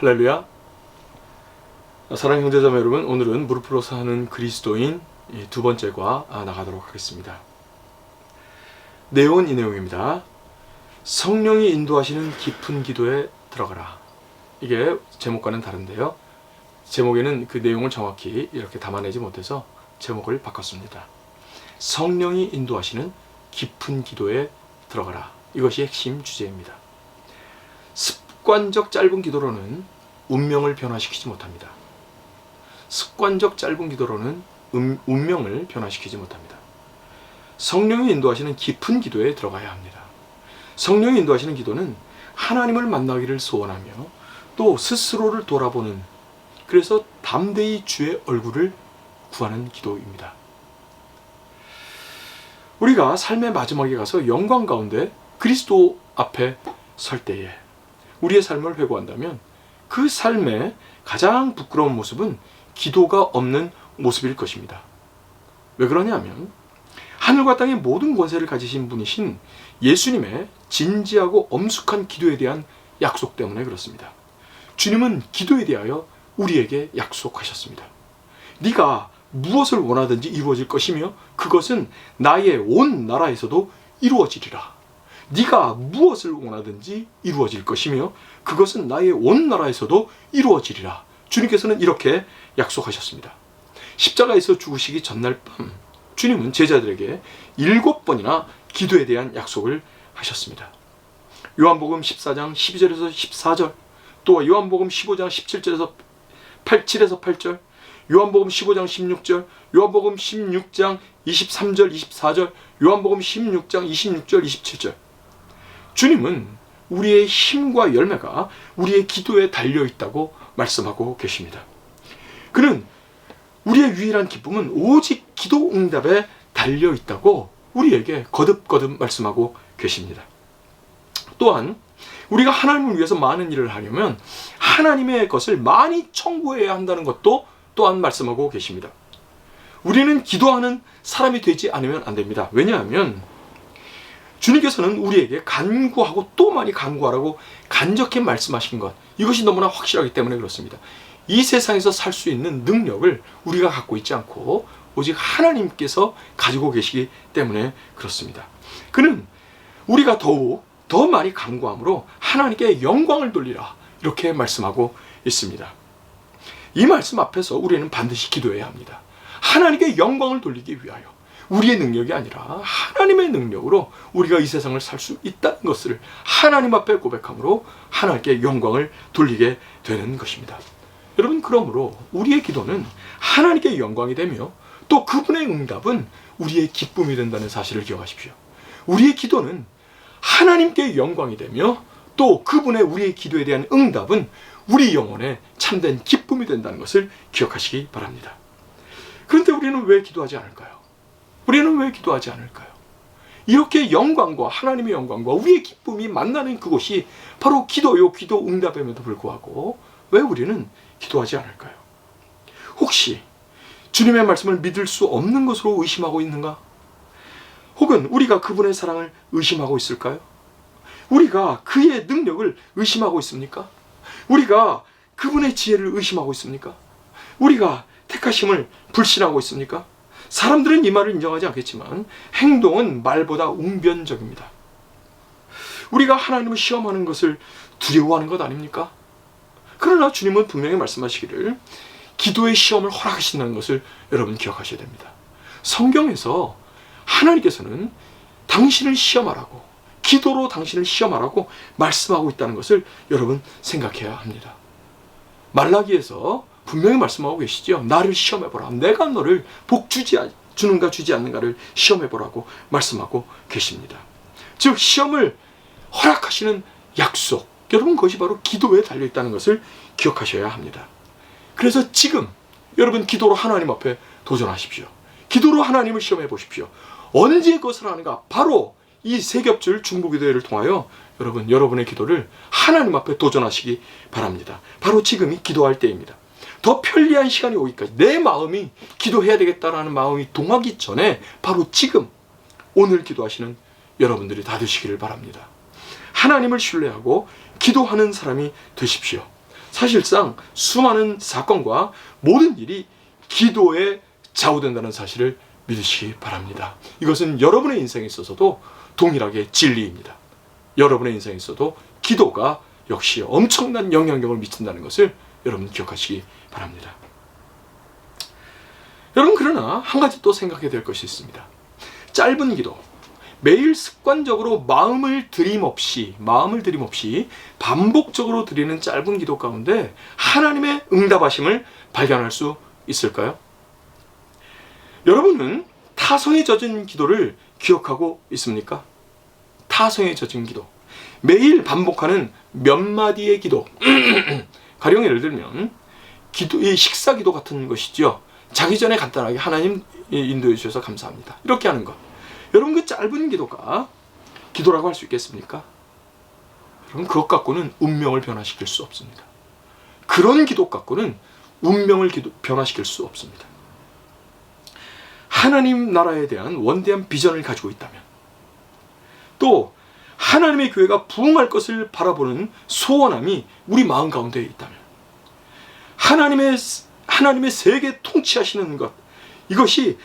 할렐루야. 사랑하는 형제자매 여러분, 오늘은 무릎으로 사는 그리스도인 두 번째과 나가도록 하겠습니다. 내용은 이 내용입니다. 성령이 인도하시는 깊은 기도에 들어가라. 이게 제목과는 다른데요, 제목에는 그 내용을 정확히 이렇게 담아내지 못해서 제목을 바꿨습니다. 성령이 인도하시는 깊은 기도에 들어가라. 이것이 핵심 주제입니다. 습관적 짧은 기도로는 운명을 변화시키지 못합니다. 습관적 짧은 기도로는 운명을 변화시키지 못합니다. 성령이 인도하시는 깊은 기도에 들어가야 합니다. 성령이 인도하시는 기도는 하나님을 만나기를 소원하며 또 스스로를 돌아보는, 그래서 담대히 주의 얼굴을 구하는 기도입니다. 우리가 삶의 마지막에 가서 영광 가운데 그리스도 앞에 설 때에 우리의 삶을 회고한다면 그 삶의 가장 부끄러운 모습은 기도가 없는 모습일 것입니다. 왜 그러냐면 하늘과 땅의 모든 권세를 가지신 분이신 예수님의 진지하고 엄숙한 기도에 대한 약속 때문에 그렇습니다. 주님은 기도에 대하여 우리에게 약속하셨습니다. 네가 무엇을 원하든지 이루어질 것이며 그것은 나의 온 나라에서도 이루어지리라. 네가 무엇을 원하든지 이루어질 것이며 그것은 나의 온 나라에서도 이루어지리라. 주님께서는 이렇게 약속하셨습니다. 십자가에서 죽으시기 전날 밤 주님은 제자들에게 7번이나 기도에 대한 약속을 하셨습니다. 요한복음 14장 12절에서 14절, 또 요한복음 15장 17절에서 8절, 요한복음 15장 16절, 요한복음 16장 23절 24절, 요한복음 16장 26절 27절. 주님은 우리의 힘과 열매가 우리의 기도에 달려있다고 말씀하고 계십니다. 그는 우리의 유일한 기쁨은 오직 기도 응답에 달려있다고 우리에게 거듭거듭 말씀하고 계십니다. 또한 우리가 하나님을 위해서 많은 일을 하려면 하나님의 것을 많이 청구해야 한다는 것도 또한 말씀하고 계십니다. 우리는 기도하는 사람이 되지 않으면 안 됩니다. 왜냐하면 주님께서는 우리에게 간구하고 또 많이 간구하라고 간절히 말씀하신 것, 이것이 너무나 확실하기 때문에 그렇습니다. 이 세상에서 살 수 있는 능력을 우리가 갖고 있지 않고 오직 하나님께서 가지고 계시기 때문에 그렇습니다. 그는 우리가 더욱 더 많이 간구함으로 하나님께 영광을 돌리라, 이렇게 말씀하고 있습니다. 이 말씀 앞에서 우리는 반드시 기도해야 합니다. 하나님께 영광을 돌리기 위하여 우리의 능력이 아니라 하나님의 능력으로 우리가 이 세상을 살 수 있다는 것을 하나님 앞에 고백함으로 하나님께 영광을 돌리게 되는 것입니다. 여러분, 그러므로 우리의 기도는 하나님께 영광이 되며 또 그분의 응답은 우리의 기쁨이 된다는 사실을 기억하십시오. 우리의 기도는 하나님께 영광이 되며 또 그분의 우리의 기도에 대한 응답은 우리 영혼의 참된 기쁨이 된다는 것을 기억하시기 바랍니다. 그런데 우리는 왜 기도하지 않을까요? 우리는 왜 기도하지 않을까요? 이렇게 영광과 하나님의 영광과 우리의 기쁨이 만나는 그곳이 바로 기도요, 기도 응답임에도 불구하고 왜 우리는 기도하지 않을까요? 혹시 주님의 말씀을 믿을 수 없는 것으로 의심하고 있는가? 혹은 우리가 그분의 사랑을 의심하고 있을까요? 우리가 그의 능력을 의심하고 있습니까? 우리가 그분의 지혜를 의심하고 있습니까? 우리가 택하심을 불신하고 있습니까? 사람들은 이 말을 인정하지 않겠지만 행동은 말보다 웅변적입니다. 우리가 하나님을 시험하는 것을 두려워하는 것 아닙니까? 그러나 주님은 분명히 말씀하시기를 기도의 시험을 허락하신다는 것을 여러분 기억하셔야 됩니다. 성경에서 하나님께서는 당신을 시험하라고, 기도로 당신을 시험하라고 말씀하고 있다는 것을 여러분 생각해야 합니다. 말라기에서 분명히 말씀하고 계시죠. 나를 시험해보라. 내가 너를 복 주는가 주지 않는가를 시험해보라고 말씀하고 계십니다. 즉 시험을 허락하시는 약속, 여러분 그것이 바로 기도에 달려있다는 것을 기억하셔야 합니다. 그래서 지금 여러분 기도로 하나님 앞에 도전하십시오. 기도로 하나님을 시험해 보십시오. 언제 그것을 하는가? 바로 이 세겹줄 중보기도회를 통하여 여러분의 기도를 하나님 앞에 도전하시기 바랍니다. 바로 지금이 기도할 때입니다. 더 편리한 시간이 오기까지 내 마음이 기도해야 되겠다라는 마음이 동하기 전에 바로 지금 오늘 기도하시는 여러분들이 다 되시기를 바랍니다. 하나님을 신뢰하고 기도하는 사람이 되십시오. 사실상 수많은 사건과 모든 일이 기도에 좌우된다는 사실을 믿으시기 바랍니다. 이것은 여러분의 인생에 있어서도 동일하게 진리입니다. 여러분의 인생에 있어도 기도가 역시 엄청난 영향력을 미친다는 것을 여러분 기억하시기 바랍니다. 여러분, 그러나 한 가지 또 생각해야 될 것이 있습니다. 짧은 기도, 매일 습관적으로 마음을 들임없이 반복적으로 드리는 짧은 기도 가운데 하나님의 응답하심을 발견할 수 있을까요? 여러분은 타성에 젖은 기도를 기억하고 있습니까? 타성에 젖은 기도, 매일 반복하는 몇 마디의 기도 가령 예를 들면 이 식사 기도 같은 것이죠. 자기 전에 간단하게 하나님 인도해 주셔서 감사합니다, 이렇게 하는 것. 여러분, 그 짧은 기도가 기도라고 할 수 있겠습니까? 여러분, 그것 갖고는 운명을 변화시킬 수 없습니다. 그런 기도 갖고는 운명을 변화시킬 수 없습니다. 하나님 나라에 대한 원대한 비전을 가지고 있다면, 또 하나님의 교회가 부흥할 것을 바라보는 소원함이 우리 마음 가운데 있다면, 하나님의 세계 통치하시는 것, 이것이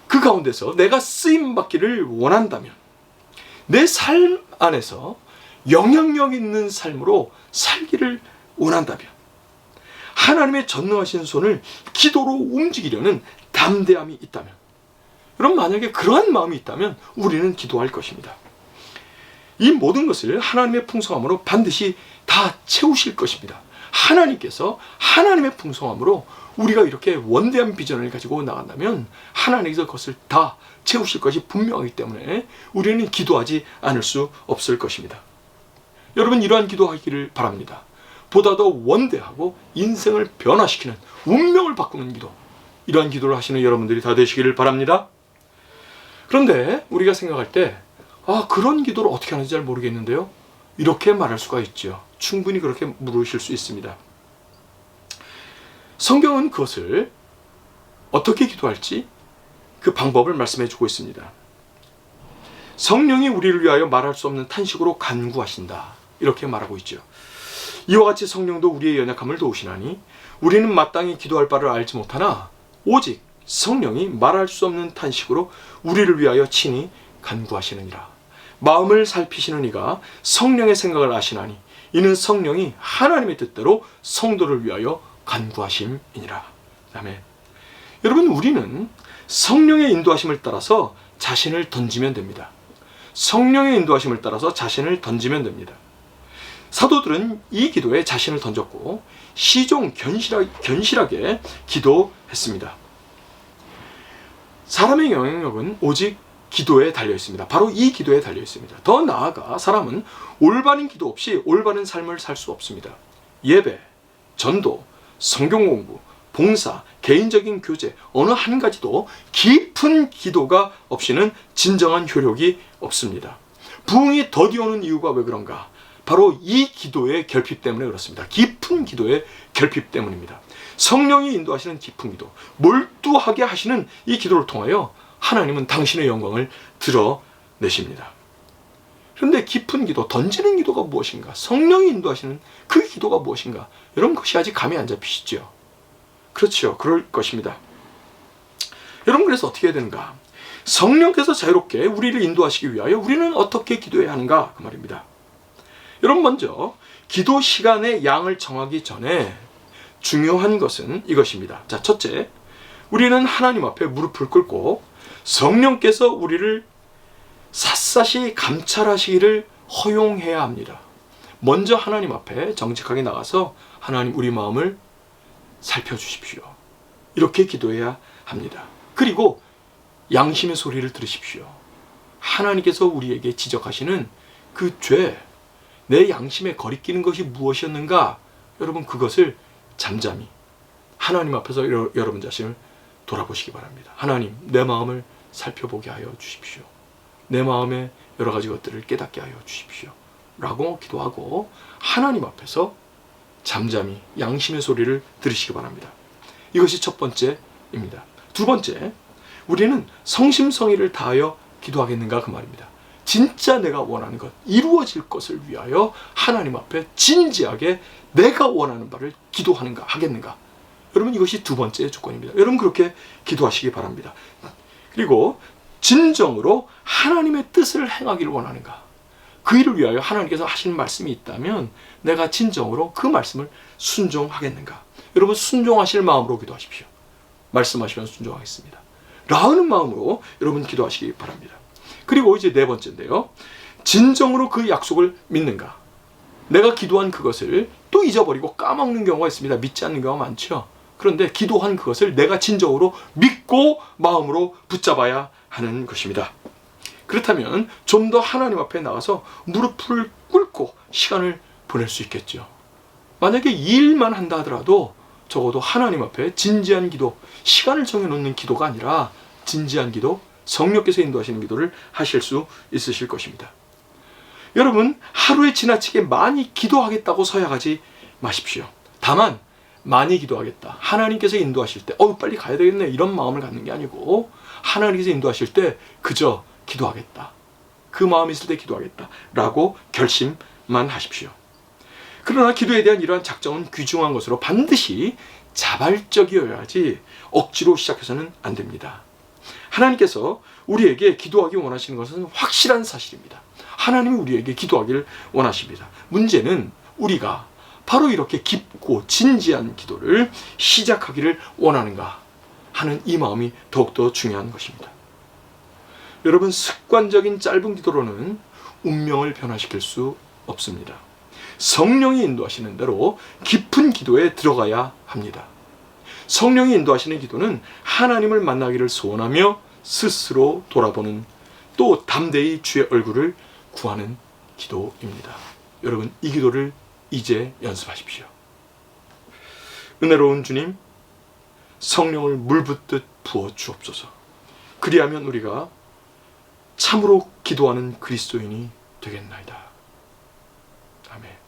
그 가운데서 내가 쓰임받기를 원한다면, 내 삶 안에서 영향력 있는 삶으로 살기를 원한다면, 하나님의 전능하신 손을 기도로 움직이려는 담대함이 있다면, 여러분, 만약에 그러한 마음이 있다면 우리는 기도할 것입니다. 이 모든 것을 하나님의 풍성함으로 반드시 다 채우실 것입니다. 하나님께서 하나님의 풍성함으로 우리가 이렇게 원대한 비전을 가지고 나간다면 하나님께서 그것을 다 채우실 것이 분명하기 때문에 우리는 기도하지 않을 수 없을 것입니다. 여러분, 이러한 기도하기를 바랍니다. 보다 더 원대하고 인생을 변화시키는, 운명을 바꾸는 기도, 이러한 기도를 하시는 여러분들이 다 되시기를 바랍니다. 그런데 우리가 생각할 때 그런 기도를 어떻게 하는지 잘 모르겠는데요, 이렇게 말할 수가 있죠. 충분히 그렇게 물으실 수 있습니다. 성경은 그것을 어떻게 기도할지 그 방법을 말씀해 주고 있습니다. 성령이 우리를 위하여 말할 수 없는 탄식으로 간구하신다, 이렇게 말하고 있죠. 이와 같이 성령도 우리의 연약함을 도우시나니 우리는 마땅히 기도할 바를 알지 못하나 오직 성령이 말할 수 없는 탄식으로 우리를 위하여 친히 간구하시느니라. 마음을 살피시는 이가 성령의 생각을 아시나니 이는 성령이 하나님의 뜻대로 성도를 위하여 간구하심이니라. 아멘. 여러분, 우리는 성령의 인도하심을 따라서 자신을 던지면 됩니다. 성령의 인도하심을 따라서 자신을 던지면 됩니다. 사도들은 이 기도에 자신을 던졌고 시종 견실하게 기도했습니다. 사람의 영향력은 오직 기도에 달려 있습니다. 바로 이 기도에 달려 있습니다. 더 나아가 사람은 올바른 기도 없이 올바른 삶을 살 수 없습니다. 예배, 전도, 성경 공부, 봉사, 개인적인 교제, 어느 한 가지도 깊은 기도가 없이는 진정한 효력이 없습니다. 부흥이 더디오는 이유가 왜 그런가? 바로 이 기도의 결핍 때문에 그렇습니다. 깊은 기도의 결핍 때문입니다. 성령이 인도하시는 깊은 기도, 몰두하게 하시는 이 기도를 통하여 하나님은 당신의 영광을 드러내십니다. 그런데 깊은 기도, 던지는 기도가 무엇인가? 성령이 인도하시는 그 기도가 무엇인가? 여러분, 그것이 아직 감이 안 잡히시죠? 그렇죠. 그럴 것입니다. 여러분, 그래서 어떻게 해야 되는가? 성령께서 자유롭게 우리를 인도하시기 위하여 우리는 어떻게 기도해야 하는가? 그 말입니다. 여러분, 먼저 기도 시간의 양을 정하기 전에 중요한 것은 이것입니다. 자, 첫째, 우리는 하나님 앞에 무릎을 꿇고 성령께서 우리를 샅샅이 감찰하시기를 허용해야 합니다. 먼저 하나님 앞에 정직하게 나가서 하나님, 우리 마음을 살펴주십시오, 이렇게 기도해야 합니다. 그리고 양심의 소리를 들으십시오. 하나님께서 우리에게 지적하시는 그 죄, 내 양심에 거리끼는 것이 무엇이었는가? 여러분, 그것을 잠잠히 하나님 앞에서 여러분 자신을 돌아보시기 바랍니다. 하나님, 내 마음을 살펴보게 하여 주십시오. 내 마음의 여러 가지 것들을 깨닫게 하여 주십시오, 라고 기도하고 하나님 앞에서 잠잠히 양심의 소리를 들으시기 바랍니다. 이것이 첫 번째입니다. 두 번째, 우리는 성심성의를 다하여 기도하겠는가? 그 말입니다. 진짜 내가 원하는 것, 이루어질 것을 위하여 하나님 앞에 진지하게 내가 원하는 바를 기도하는가 하겠는가. 여러분, 이것이 두 번째 조건입니다. 여러분, 그렇게 기도하시기 바랍니다. 그리고 진정으로 하나님의 뜻을 행하기를 원하는가. 그 일을 위하여 하나님께서 하시는 말씀이 있다면 내가 진정으로 그 말씀을 순종하겠는가. 여러분, 순종하실 마음으로 기도하십시오. 말씀하시면 순종하겠습니다 라는 마음으로 여러분 기도하시기 바랍니다. 그리고 이제 네 번째인데요, 진정으로 그 약속을 믿는가. 내가 기도한 그것을 또 잊어버리고 까먹는 경우가 있습니다. 믿지 않는 경우가 많죠. 그런데 기도한 그것을 내가 진정으로 믿고 마음으로 붙잡아야 하는 것입니다. 그렇다면 좀 더 하나님 앞에 나가서 무릎을 꿇고 시간을 보낼 수 있겠죠. 만약에 이 일만 한다 하더라도 적어도 하나님 앞에 진지한 기도, 시간을 정해놓는 기도가 아니라 진지한 기도, 성령께서 인도하시는 기도를 하실 수 있으실 것입니다. 여러분, 하루에 지나치게 많이 기도하겠다고 서약하지 마십시오. 다만 많이 기도하겠다, 하나님께서 인도하실 때 빨리 가야 되겠네, 이런 마음을 갖는 게 아니고, 하나님께서 인도하실 때 그저 기도하겠다, 그 마음이 있을 때 기도하겠다 라고 결심만 하십시오. 그러나 기도에 대한 이러한 작정은 귀중한 것으로 반드시 자발적이어야지 억지로 시작해서는 안 됩니다. 하나님께서 우리에게 기도하기 원하시는 것은 확실한 사실입니다. 하나님이 우리에게 기도하기를 원하십니다. 문제는 우리가 바로 이렇게 깊고 진지한 기도를 시작하기를 원하는가 하는 이 마음이 더욱더 중요한 것입니다. 여러분, 습관적인 짧은 기도로는 운명을 변화시킬 수 없습니다. 성령이 인도하시는 대로 깊은 기도에 들어가야 합니다. 성령이 인도하시는 기도는 하나님을 만나기를 소원하며 스스로 돌아보는, 또 담대히 주의 얼굴을 구하는 기도입니다. 여러분, 이 기도를 이제 연습하십시오. 은혜로운 주님, 성령을 물붓듯 부어 주옵소서. 그리하면 우리가 참으로 기도하는 그리스도인이 되겠나이다. 아멘.